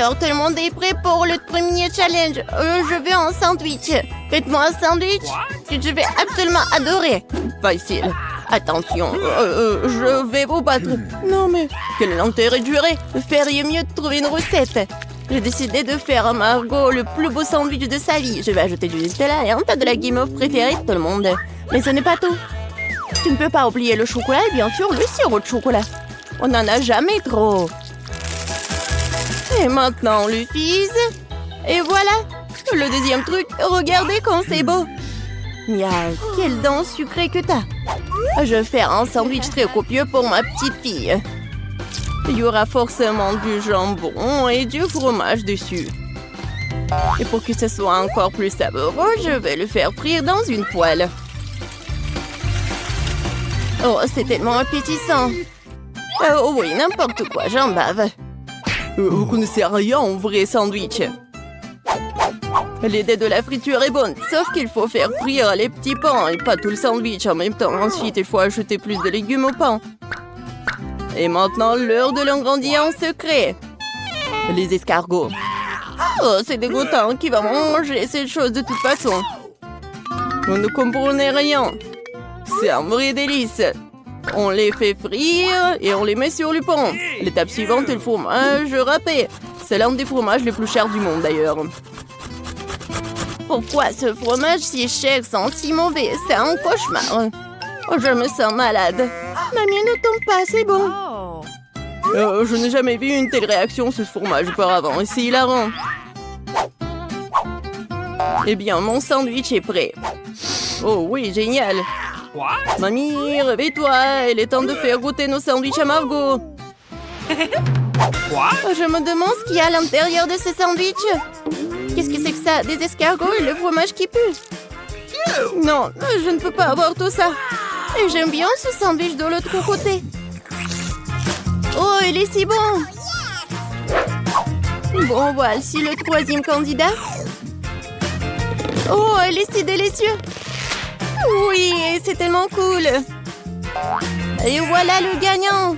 Alors, tout le monde est prêt pour le premier challenge. Je veux un sandwich. Faites-moi un sandwich. Je vais absolument adorer. Facile. Attention, je vais vous battre. Non mais, quel intérêt durer. Feriez mieux de trouver une recette. J'ai décidé de faire à Margot le plus beau sandwich de sa vie. Je vais ajouter du Nutella et un tas de la guimauve préférée de tout le monde. Mais ce n'est pas tout. Tu ne peux pas oublier le chocolat et bien sûr le sirop de chocolat. On n'en a jamais trop. Et maintenant, le fizz. Et voilà. Le deuxième truc, regardez comme c'est beau. Miaou, quelle dent sucrée que t'as. Je vais faire un sandwich très copieux pour ma petite fille. Il y aura forcément du jambon et du fromage dessus. Et pour que ce soit encore plus savoureux, je vais le faire frire dans une poêle. Oh, c'est tellement appétissant. Oh oui, n'importe quoi, j'en bave. Vous connaissez rien en vrai sandwich. L'idée de la friture est bonne, sauf qu'il faut faire frire les petits pains et pas tout le sandwich en même temps. Ensuite, il faut ajouter plus de légumes au pain. Et maintenant, l'heure de l'ingrédient secret. Les escargots. Oh, c'est dégoûtant. Qui va manger cette chose de toute façon? Vous ne comprenez rien. C'est un vrai délice. On les fait frire et on les met sur le pain. L'étape suivante est le fromage râpé. C'est l'un des fromages les plus chers du monde d'ailleurs. Pourquoi ce fromage si cher sent si mauvais? C'est un cauchemar. Oh, je me sens malade. Mamie, ne tombe pas, c'est bon. Je n'ai jamais vu une telle réaction sur ce fromage auparavant. C'est hilarant. Eh bien, mon sandwich est prêt. Oh oui, génial. Mamie, réveille-toi. Il est temps de faire goûter nos sandwichs à Margot. Je me demande ce qu'il y a à l'intérieur de ce sandwich. Qu'est-ce que c'est que ça? Des escargots et le fromage qui pue? Non, je ne peux pas avoir tout ça. Et j'aime bien ce sandwich de l'autre côté. Oh, il est si bon. Bon, voici le troisième candidat. Oh, il est si délicieux. Oui, c'est tellement cool. Et voilà le gagnant.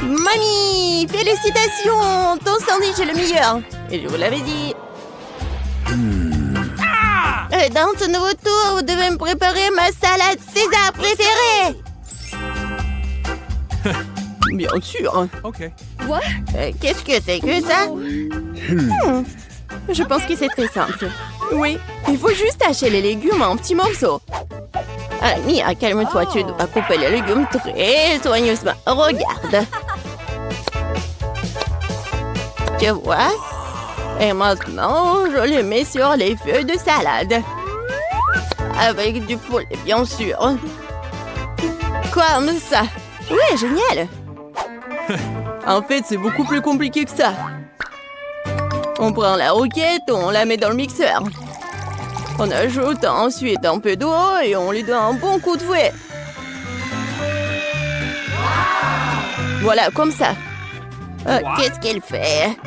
Mamie, félicitations. Ton sandwich est le meilleur. Et je vous l'avais dit. Dans ce nouveau tour, vous devez me préparer ma salade César préférée. Bien sûr. Ok. Quoi? Qu'est-ce que c'est que ça? Je pense que c'est très simple. Oui, il faut juste hacher les légumes en petits morceaux. Mia, calme-toi, tu dois couper les légumes très soigneusement. Regarde. Tu vois? Et maintenant, je les mets sur les feuilles de salade. Avec du poulet, bien sûr. Comme ça. Ouais, génial. En fait, c'est beaucoup plus compliqué que ça. On prend la roquette, on la met dans le mixeur. On ajoute ensuite un peu d'eau et on lui donne un bon coup de fouet. Voilà, comme ça. Qu'est-ce qu'elle fait?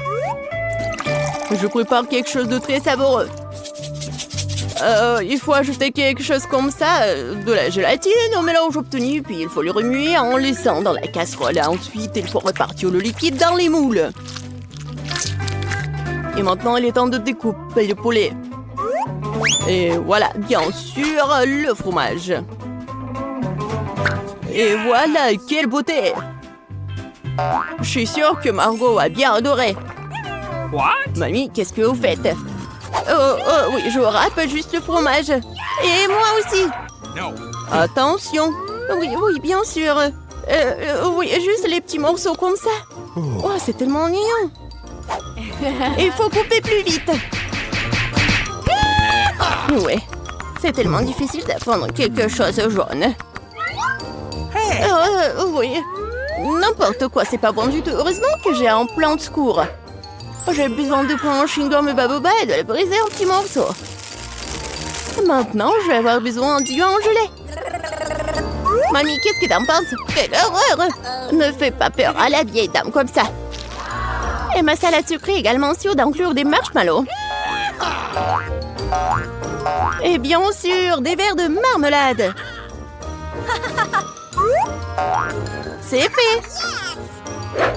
Je prépare quelque chose de très savoureux. Il faut ajouter quelque chose comme ça, de la gélatine au mélange obtenu, puis il faut le remuer en laissant dans la casserole. Ensuite, il faut repartir le liquide dans les moules. Et maintenant, il est temps de découper le poulet. Et voilà, bien sûr, le fromage. Et voilà, quelle beauté! Je suis sûre que Margot a bien adoré. Mamie, qu'est-ce que vous faites? Oui, je râpe juste le fromage. Et moi aussi. Attention. Oui, bien sûr. Oui, juste les petits morceaux comme ça. Oh, c'est tellement mignon. Il faut couper plus vite. Oui, c'est tellement difficile d'apprendre quelque chose jaune. Oui, n'importe quoi, c'est pas bon du tout. Heureusement que j'ai un plan de secours. J'ai besoin de prendre un chewing-gum baboba et de le briser en petits morceaux. Maintenant, je vais avoir besoin du en gelée. Mamie, qu'est-ce que t'en penses? Quelle horreur! Ne fais pas peur à la vieille dame comme ça. Et ma salade sucrée est également sûre d'inclure des marshmallows. Et bien sûr, des verres de marmelade. C'est fait.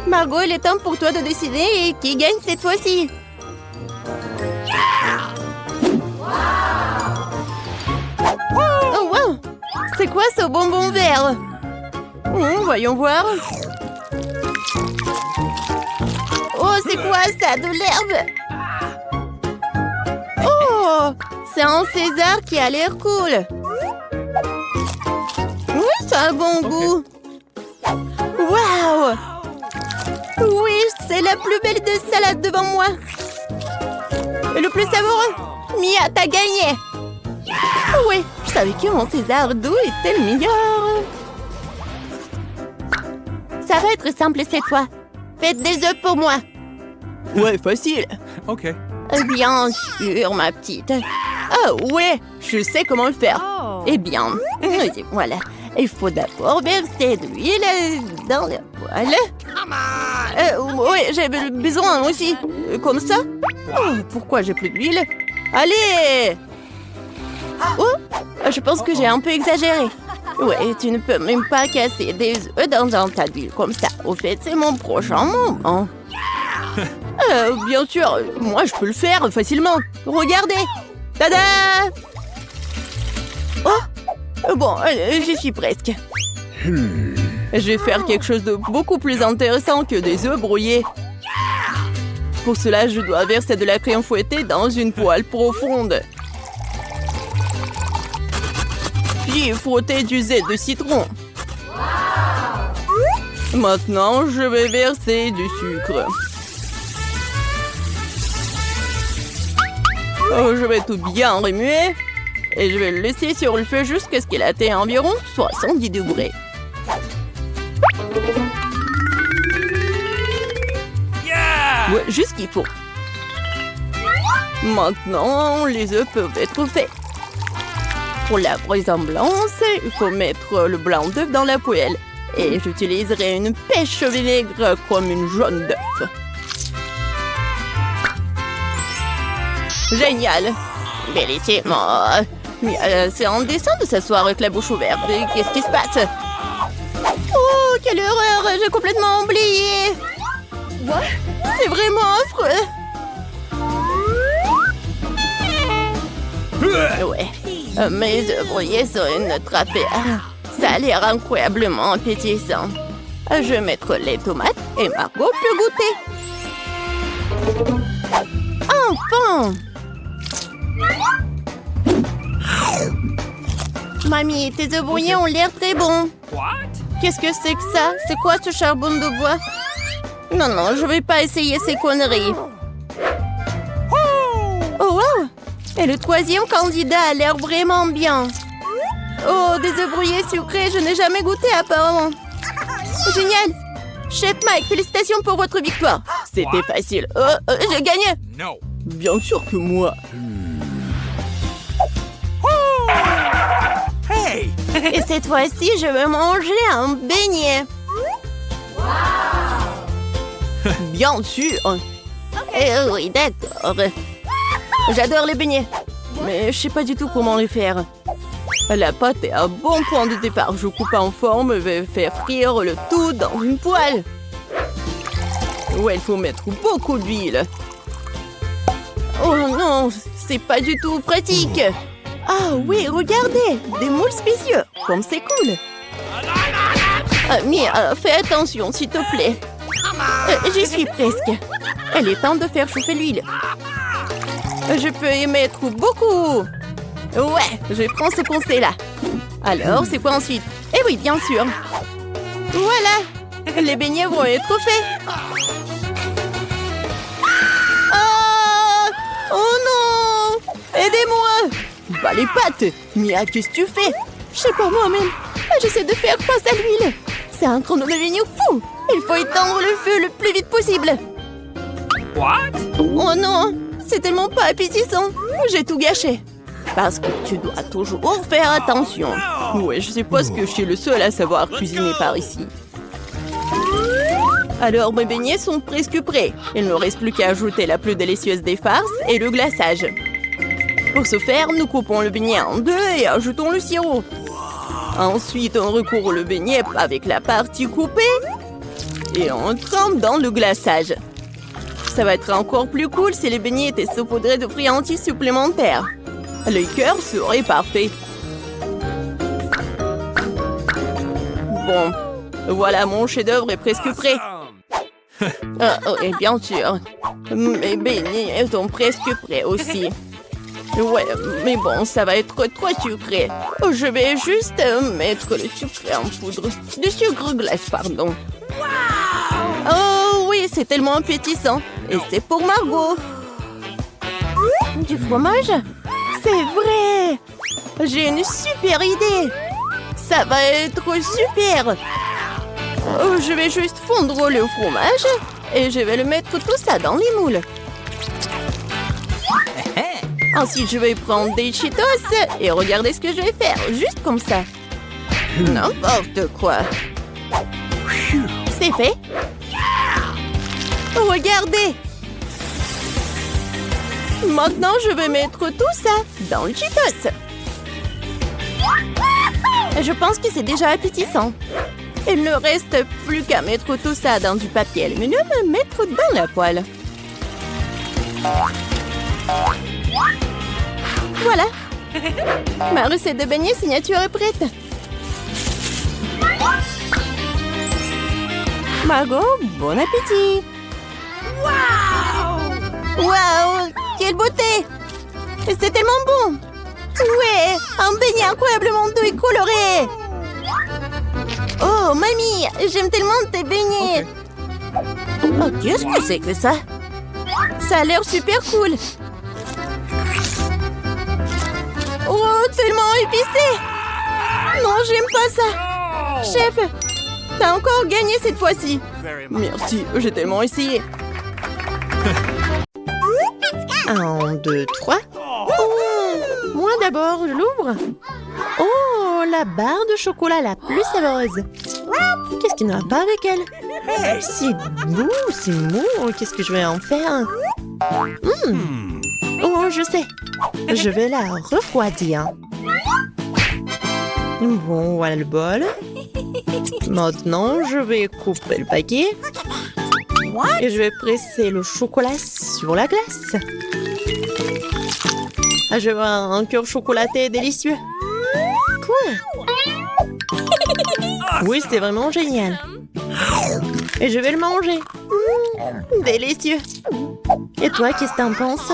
Margot, il est temps pour toi de décider qui gagne cette fois-ci. Oh, wow! C'est quoi ce bonbon vert? Voyons voir. Oh, c'est quoi ça? De l'herbe? Oh, c'est un César qui a l'air cool. Oui, ça a un bon goût. Waouh! Oui, c'est la plus belle des salades devant moi. Et le plus savoureux. Mia, t'as gagné. Oui, je savais qu'un César doux était le meilleur. Ça va être simple cette fois. Faites des œufs pour moi. Ouais, facile. OK. Bien sûr, ma petite. Ah ouais, je sais comment le faire. Eh bien, voilà. Il faut d'abord verser de l'huile dans la poêle. Oui, j'ai besoin aussi. Comme ça. Oh, pourquoi j'ai plus d'huile? Allez! Oh, je pense que j'ai un peu exagéré. Ouais, tu ne peux même pas casser des œufs dans un tas d'huile comme ça. Au fait, c'est mon prochain moment. Bien sûr, moi je peux le faire facilement. Regardez! Tada! Oh! Bon, j'y suis presque. Je vais faire quelque chose de beaucoup plus intéressant que des œufs brouillés. Pour cela, je dois verser de la crème fouettée dans une poêle profonde. Puis frotter du zeste de citron. Maintenant, je vais verser du sucre. Oh, je vais tout bien remuer. Et je vais le laisser sur le feu jusqu'à ce qu'il atteigne environ 70 degrés. Ouais, juste ce qu'il faut. Maintenant, les œufs peuvent être faits. Pour la ressemblance, il faut mettre le blanc d'œuf dans la poêle. Et j'utiliserai une pêche au vinaigre comme une jaune d'œuf. Génial! Bellissimo! C'est indécent de s'asseoir avec la bouche ouverte. Qu'est-ce qui se passe? Oh, quelle horreur! J'ai complètement oublié! C'est vraiment affreux! Ouais, mes œufs brouillés sont une autre affaire. Ça a l'air incroyablement appétissant. Je vais mettre les tomates et Margot peut goûter. Enfin! Mamie, tes œufs brouillés ont l'air très bons. Qu'est-ce que c'est que ça? C'est quoi ce charbon de bois? Non, je vais pas essayer ces conneries. Oh, wow! Et le troisième candidat a l'air vraiment bien. Oh, des œufs brouillés sucrés, je n'ai jamais goûté apparemment. Génial! Chef Mike, félicitations pour votre victoire. C'était facile. J'ai gagné. No. Bien sûr que moi. Hey! Et cette fois-ci, je vais manger un beignet. Bien sûr. Oui, d'accord. J'adore les beignets. Mais je sais pas du tout comment les faire. La pâte est à bon point de départ. Je coupe en forme et vais faire frire le tout dans une poêle. Ouais, il faut mettre beaucoup d'huile. Oh non, c'est pas du tout pratique. Ah oui, regardez, des moules spéciaux. Comme c'est cool. Mia, fais attention, s'il te plaît. J'y suis presque. Il est temps de faire chauffer l'huile. Je peux y mettre beaucoup. Ouais, je prends ce conseil-là. Alors, c'est quoi ensuite? Eh oui, bien sûr. Voilà, les beignets vont être faits. Ah! Oh non! Aidez-moi! Bah les pattes! Mia, qu'est-ce que tu fais? Je sais pas moi-même. J'essaie de faire face à l'huile. C'est un chrono-beignet fou. Il faut éteindre le feu le plus vite possible. What? Oh non! C'est tellement pas appétissant. J'ai tout gâché. Parce que tu dois toujours faire attention. Ouais, je suppose que je suis le seul à savoir cuisiner par ici. Alors, mes beignets sont presque prêts. Il ne reste plus qu'à ajouter la plus délicieuse des farces et le glaçage. Pour ce faire, nous coupons le beignet en deux et ajoutons le sirop. Ensuite, on recouvre le beignet avec la partie coupée. Et on trempe dans le glaçage. Ça va être encore plus cool si les beignets étaient saupoudrés de friandises supplémentaires. Le cœur serait parfait. Bon, voilà, mon chef-d'œuvre est presque prêt. Et bien sûr, mes beignets sont presque prêts aussi. Ouais, mais bon, ça va être trop sucré. Je vais juste mettre le sucre en poudre. Du sucre glace, pardon. Oh oui, c'est tellement appétissant. Et c'est pour Margot. Du fromage? C'est vrai! J'ai une super idée! Ça va être super! Je vais juste fondre le fromage et je vais le mettre tout ça dans les moules. Ensuite, je vais prendre des Cheetos et regardez ce que je vais faire, juste comme ça. N'importe quoi. C'est fait. Regardez. Maintenant, je vais mettre tout ça dans le Cheetos. Je pense que c'est déjà appétissant. Il ne reste plus qu'à mettre tout ça dans du papier aluminium et mettre dans la poêle. Voilà. Ma recette de beignets signature est prête. Margot, bon appétit. Waouh, quelle beauté. C'est tellement bon. Ouais, un beignet incroyablement doux et coloré. Oh, mamie, j'aime tellement tes beignets. Okay. Oh, qu'est-ce que c'est que ça? Ça a l'air super cool. Oh, tellement épicé. Non, j'aime pas ça. Chef, t'as encore gagné cette fois-ci. Merci, j'ai tellement essayé. 1, 2, 3. Oh, moi d'abord, je l'ouvre. Oh, la barre de chocolat la plus savoureuse. Qu'est-ce qu'il n'y a pas avec elle? C'est beau, c'est mou. Qu'est-ce que je vais en faire? Oh, je sais. Je vais la refroidir. Bon, voilà le bol. Maintenant, je vais couper le paquet. Et je vais presser le chocolat sur la glace. Je vais avoir un cœur chocolaté délicieux. Quoi? Oui, c'est vraiment génial. Et je vais le manger. Délicieux. Et toi, qu'est-ce que t'en penses?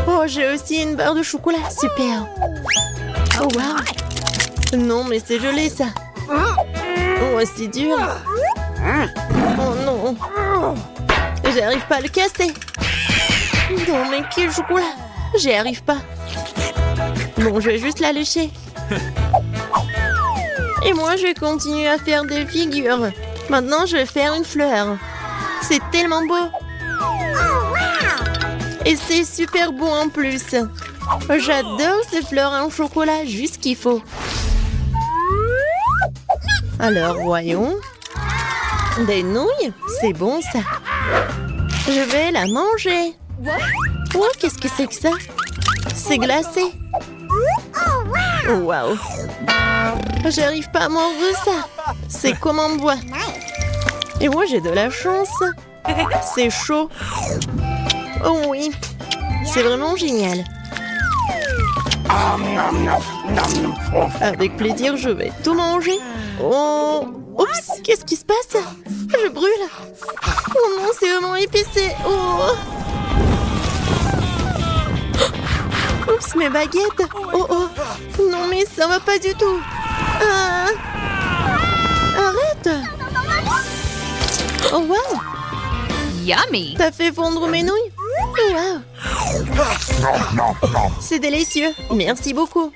Oh, j'ai aussi une barre de chocolat. Super. Oh, wow. Non, mais c'est gelé, ça. Oh, c'est dur. Oh, non. J'arrive pas à le casser. Non, mais quel chocolat. J'y arrive pas. Bon, je vais juste la lécher. Et moi, je vais continuer à faire des figures. Maintenant, je vais faire une fleur. C'est tellement beau. Et c'est super beau en plus. J'adore ces fleurs en chocolat, juste ce qu'il faut. Alors, voyons. Des nouilles, c'est bon ça. Je vais la manger. Oh, qu'est-ce que c'est que ça? C'est glacé. Oh, wow. J'arrive pas à mordre ça. C'est comme en bois. Et moi, j'ai de la chance. C'est chaud. Oh oui. C'est vraiment génial. Avec plaisir, je vais tout manger. Oh, oups, qu'est-ce qui se passe? Je brûle. Oh non, c'est vraiment épicé. Oh. Oups, mes baguettes. Oh, oh. Non, mais ça va pas du tout. Ah. Arrête. Oh, wow. Yummy. T'as fait fondre mes nouilles? Wow. C'est délicieux. Merci beaucoup.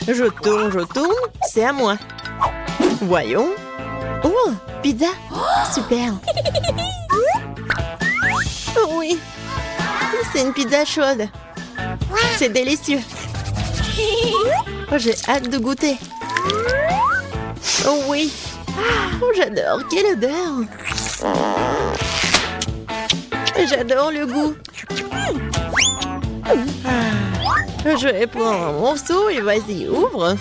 Je tourne. C'est à moi. Voyons. Oh, pizza. Super. Oh oui. C'est une pizza chaude. C'est délicieux. Oh, j'ai hâte de goûter. Oh oui. Oh, j'adore. Quelle odeur. J'adore le goût. Je vais prendre un morceau et vas-y, ouvre.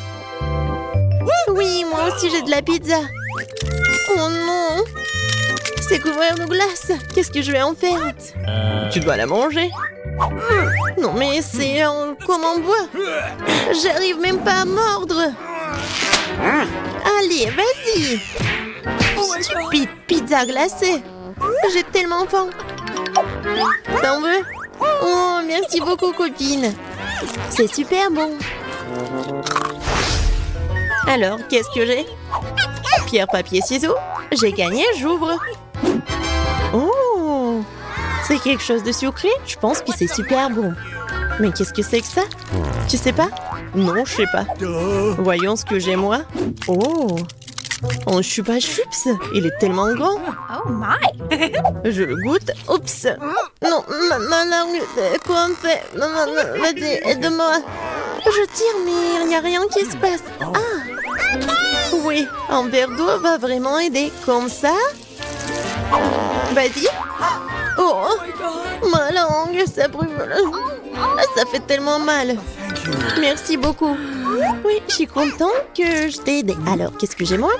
Oui, Oui, moi aussi j'ai de la pizza. Oh non! C'est couvert de glace. Qu'est-ce que je vais en faire? Tu dois la manger. Non mais c'est comme en bois. J'arrive même pas à mordre. Allez, vas-y. Stupide pizza glacée. J'ai tellement faim. T'en veux? Oh, merci beaucoup, copine. C'est super bon. Alors, qu'est-ce que j'ai? Pierre, papier, ciseaux. J'ai gagné, j'ouvre. Oh! C'est quelque chose de sucré? Je pense que c'est super bon. Mais qu'est-ce que c'est que ça? Tu sais pas? Non, je sais pas. Voyons ce que j'ai moi. Oh! Un chupa chups. Il est tellement grand. Oh my! Je le goûte. Oups! Non, ma langue. Quoi on fait? Maman, vas-y, aide-moi. Je tire, mais il n'y a rien qui se passe. Ah! Oui, un verre d'eau va vraiment aider. Comme ça? Vas-y. Oh! Ma langue, ça brûle. Ça fait tellement mal. Merci beaucoup. Oui, je suis contente que je t'ai aidé. Alors, qu'est-ce que j'ai moi?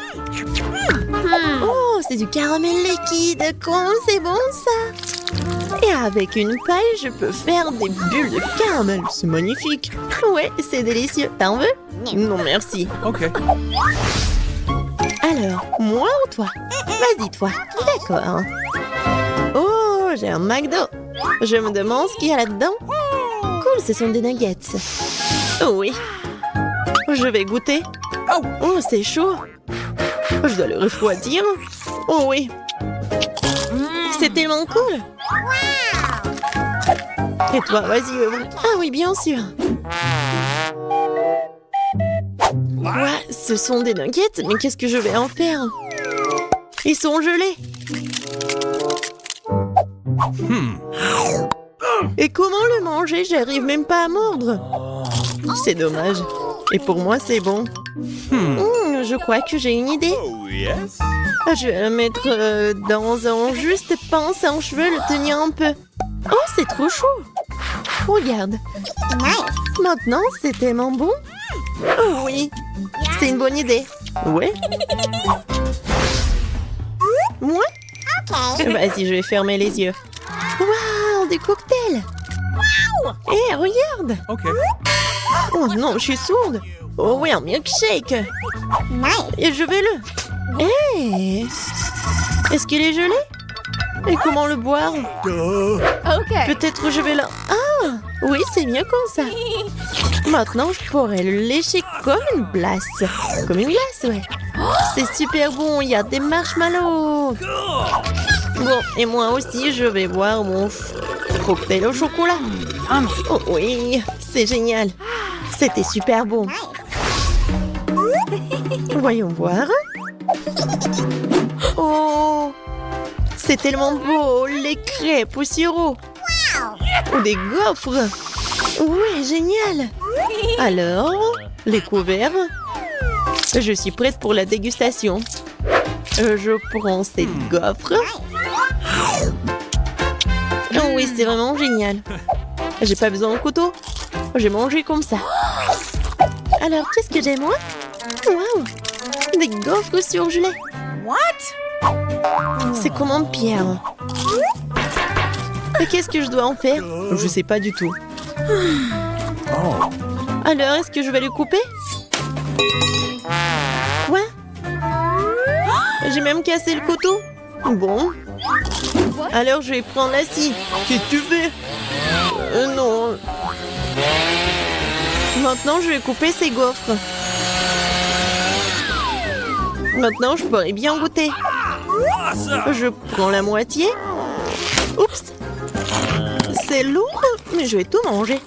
Oh, c'est du caramel liquide. Comment c'est bon ça? Et avec une paille, je peux faire des bulles de caramel. C'est magnifique. Ouais, c'est délicieux. T'en veux? Non, merci. Ok. Alors, moi ou toi? Vas-y, toi. D'accord. Oh, j'ai un McDo. Je me demande ce qu'il y a là-dedans. Cool, ce sont des nuggets. Oui. Je vais goûter. Oh, c'est chaud. Je dois le refroidir. Oh oui. C'est tellement cool. Et toi, vas-y, ouvre. Ah oui, bien sûr. Quoi? Ce sont des nuggets, mais qu'est-ce que je vais en faire? Ils sont gelés. Et comment le manger? J'arrive même pas à mordre. C'est dommage. Et pour moi, c'est bon. Je crois que j'ai une idée. Je vais le mettre dans un juste pince en cheveux, le tenir un peu. Oh, c'est trop chaud. Regarde. Maintenant, c'est tellement bon. Oh oui, c'est une bonne idée. Ouais. Moi? Vas-y, je vais fermer les yeux. Waouh, des cocktails. Hé, regarde. Ok. Oh non, je suis sourde. Oh oui, un milkshake. Et je vais le... Hé, est-ce qu'il est gelé? Et comment le boire? Okay. Peut-être je vais là... Ah, oui, c'est mieux comme ça. Maintenant, je pourrais le lécher comme une glace. Comme une glace, ouais. C'est super bon, il y a des marshmallows. Bon, et moi aussi, je vais boire mon cocktail au chocolat. Oh oui, c'est génial. C'était super bon. Voyons voir. Oh, c'est tellement beau, les crêpes au sirop. Ou des gaufres. Oui, génial. Alors, les couverts. Je suis prête pour la dégustation. Je prends cette gaufre. Oh oui, c'est vraiment génial. J'ai pas besoin de couteau. J'ai mangé comme ça. Alors, qu'est-ce que j'ai moi? Waouh, des gaufres surgelées. What? C'est comme en pierre. Et qu'est-ce que je dois en faire? Je sais pas du tout. Alors, est-ce que je vais le couper? Quoi? J'ai même cassé le couteau. Bon. Alors, je vais prendre la scie. Qu'est-ce que tu fais? Non. Maintenant, je vais couper ces gaufres. Maintenant, je pourrais bien goûter. Je prends la moitié. Oups. C'est lourd, mais je vais tout manger.